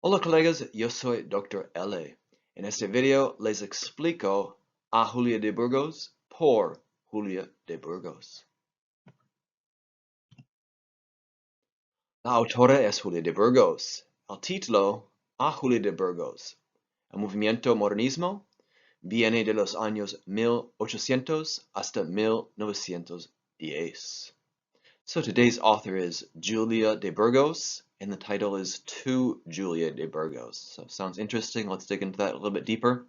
Hola colegas, yo soy Dr. L. En este video les explico a Julia de Burgos por Julia de Burgos. La autora es Julia de Burgos. El título, A Julia de Burgos. El movimiento modernismo viene de los años 1800 hasta 1910. So today's author is Julia de Burgos, and the title is To Julia de Burgos. So sounds interesting. Let's dig into that a little bit deeper.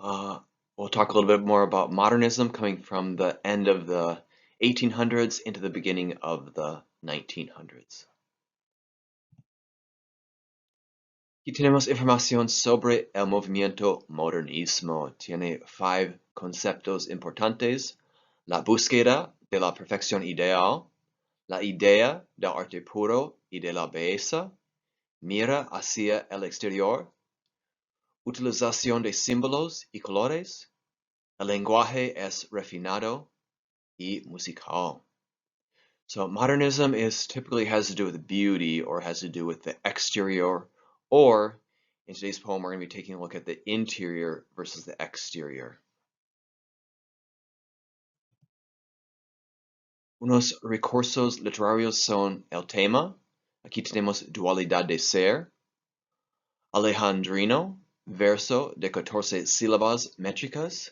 We'll talk a little bit more about modernism coming from the end of the 1800s into the beginning of the 1900s. Aquí tenemos información sobre el movimiento modernismo. Tiene 5 conceptos importantes: la búsqueda de la perfección ideal, la idea del arte puro y de la belleza, mira hacia el exterior, utilización de símbolos y colores, el lenguaje es refinado y musical. So modernism typically has to do with beauty or has to do with the exterior, or in today's poem we're going to be taking a look at the interior versus the exterior. Unos recursos literarios son el tema. Aquí tenemos dualidad de ser, alejandrino, verso de 14 sílabas métricas,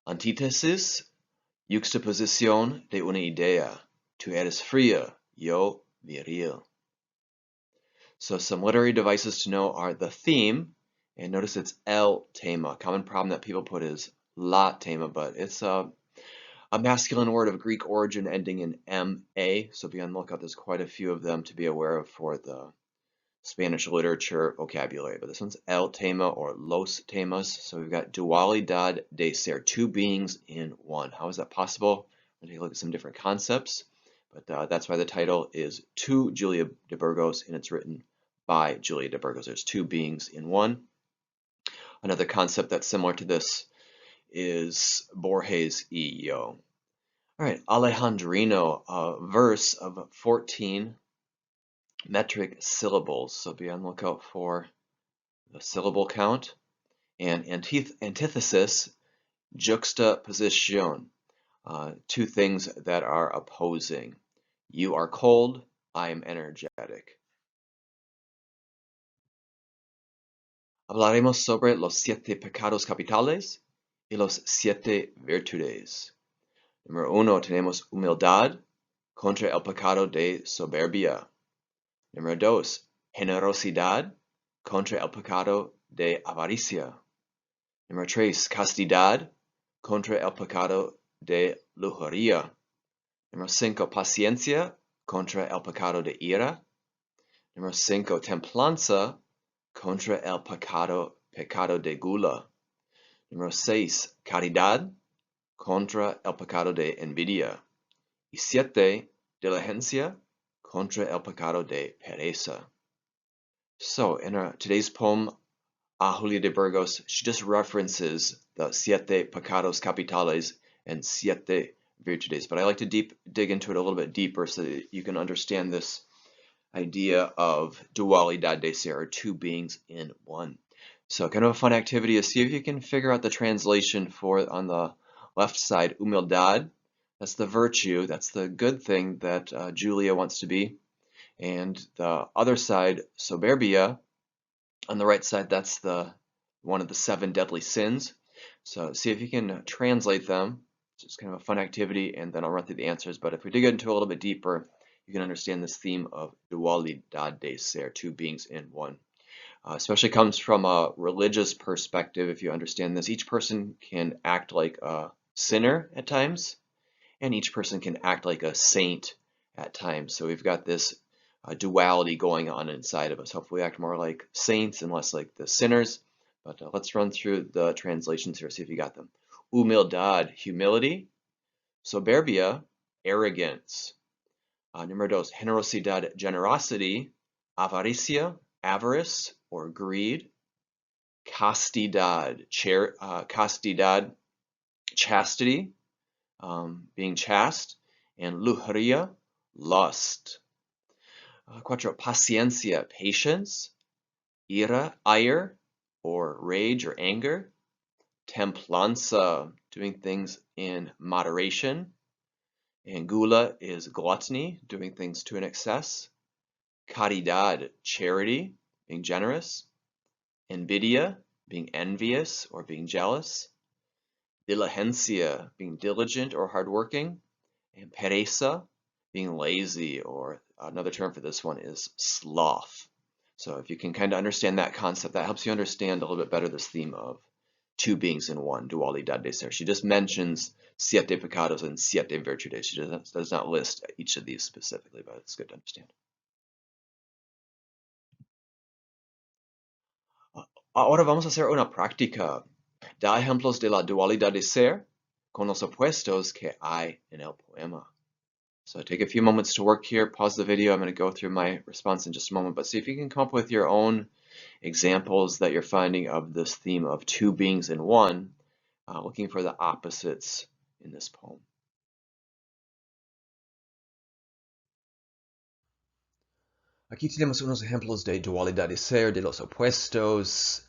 antítesis, yuxtaposición de una idea. Tú eres fría, yo viril. So some literary devices to know are the theme, and notice it's el tema. Common problem that people put is la tema, but it's a masculine word of Greek origin ending in ma, so be on the lookout. There's quite a few of them to be aware of for the Spanish literature vocabulary, but this one's el tema or los temas. So we've got dualidad de ser, 2 beings in 1. How is that possible? We'll take a look at some different concepts, but that's why the title is To Julia de Burgos, and it's written by Julia de Burgos. There's 2 beings in 1. Another concept that's similar to this is Borges y yo. All right, alejandrino, a verse of 14 metric syllables, so be on the lookout for the syllable count. And antithesis, juxtaposition, 2 things that are opposing. You are cold, I am energetic. Hablaremos sobre los 7 pecados capitales y los 7 virtudes. Número 1, tenemos humildad contra el pecado de soberbia. Número 2, generosidad contra el pecado de avaricia. Número 3, castidad contra el pecado de lujuria. Número 5, paciencia contra el pecado de ira. Número 5, templanza contra el pecado de gula. Número 6, caridad contra el pecado de envidia. Y 7, diligencia contra el pecado de pereza. So in today's poem, A Julia de Burgos, she just references the 7 pecados capitales and 7 virtudes, but I like to dig into it a little bit deeper so that you can understand this idea of dualidad de ser, or 2 beings in 1. So kind of a fun activity is see if you can figure out the translation for, on the left side, humildad. That's the virtue, that's the good thing that Julia wants to be. And the other side, soberbia, on the right side, that's one of the 7 deadly sins. So see if you can translate them. It's just kind of a fun activity, and then I'll run through the answers. But if we dig into a little bit deeper, you can understand this theme of dualidad de ser, 2 beings in 1. Especially comes from a religious perspective. If you understand this, each person can act like a sinner at times, and each person can act like a saint at times. So we've got this duality going on inside of us. Hopefully we act more like saints and less like the sinners. But let's run through the translations here, see if you got them. Humildad, humility. Soberbia, arrogance. Número 2, generosidad, generosity. Avaricia, avarice or greed. Castidad, castidad, chastity, being chaste. And lujuria, lust. 4, paciencia, patience. ire, or rage or anger. Templanza, doing things in moderation. And gula is gluttony, doing things to an excess. Caridad, charity, being generous. Envidia, being envious or being jealous. Diligencia, being diligent or hardworking. And pereza, being lazy, or another term for this one is sloth. So if you can kind of understand that concept, that helps you understand a little bit better this theme of two beings in one, dualidad de ser. She just mentions siete pecados and siete virtudes. She does not list each of these specifically, but it's good to understand. Ahora vamos a hacer una práctica. Da ejemplos de la dualidad de ser con los opuestos que hay en el poema. So take a few moments to work here, pause the video. I'm going to go through my response in just a moment, but see if you can come up with your own examples that you're finding of this theme of two beings in one, looking for the opposites in this poem. Aquí tenemos unos ejemplos de dualidad de ser, de los opuestos,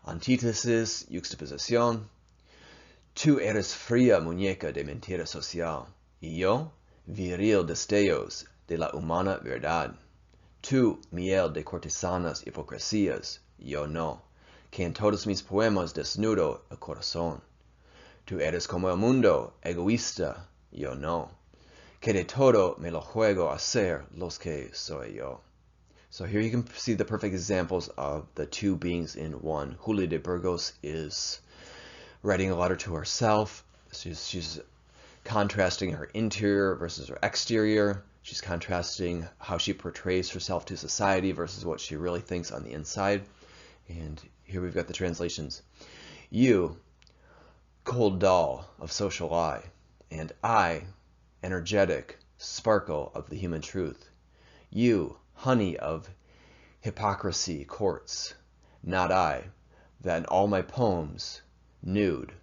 antítesis, yuxtaposición. Tú eres fría muñeca de mentira social, y yo, viril destellos de la humana verdad. Tú, miel de cortesanas hipocresías, yo no, que en todos mis poemas desnudo el corazón. Tú eres como el mundo, egoísta, yo no, que de todo me lo juego a ser los que soy yo. So here you can see the perfect examples of the two beings in one. Julia de Burgos is writing a letter to herself. She's contrasting her interior versus her exterior. She's contrasting how she portrays herself to society versus what she really thinks on the inside. And here we've got the translations. You, cold doll of social lie, and I, energetic sparkle of the human truth. You, honey of hypocrisy courts, not I, that in all my poems, nude,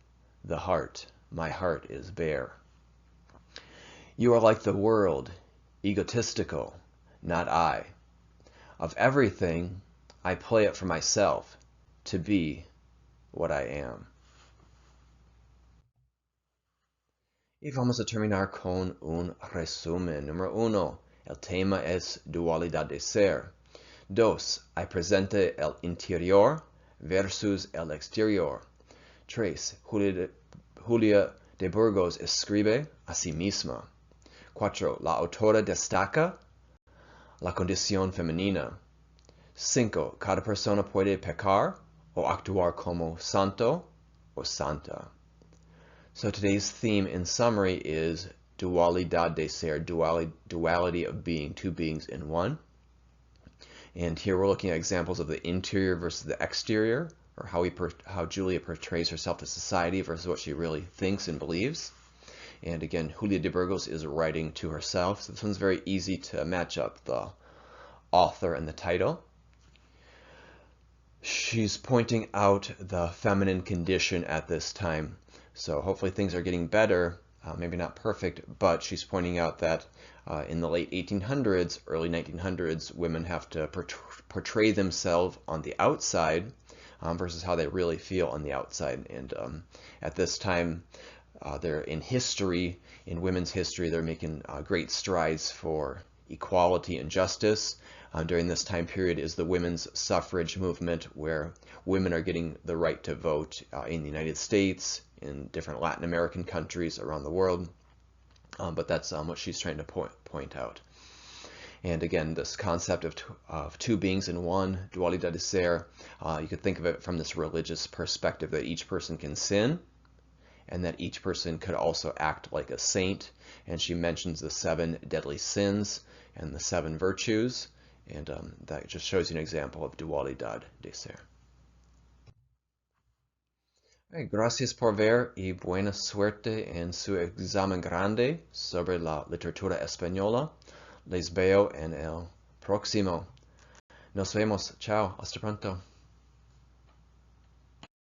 the heart, my heart is bare. You are like the world, egotistical, not I. Of everything, I play it for myself, to be what I am. Y vamos a terminar con un resumen. Número 1, el tema es dualidad de ser. 2, hay presente el interior versus el exterior. 3, Julia de Burgos escribe a sí misma. 4, la autora destaca la condición femenina. 5, cada persona puede pecar o actuar como santo o santa. So today's theme in summary is dualidad de ser, duality of being, two beings in one. And here we're looking at examples of the interior versus the exterior, or how Julia portrays herself to society versus what she really thinks and believes. And again, Julia de Burgos is writing to herself, so this one's very easy to match up the author and the title. She's pointing out the feminine condition at this time. So hopefully things are getting better, maybe not perfect, but she's pointing out that in the late 1800s, early 1900s, women have to portray themselves on the outside versus how they really feel on the outside. And at this time, they're in history, in women's history, they're making great strides for equality and justice. During this time period is the women's suffrage movement, where women are getting the right to vote in the United States, in different Latin American countries around the world. But that's what she's trying to point out. And again, this concept of two beings in one, dualidad de ser, you could think of it from this religious perspective that each person can sin, and that each person could also act like a saint. And she mentions the 7 deadly sins and the 7 virtues, and that just shows you an example of dualidad de ser. Gracias por ver y buena suerte en su examen grande sobre la literatura española. Les veo en el próximo. Nos vemos. Chao. Hasta pronto.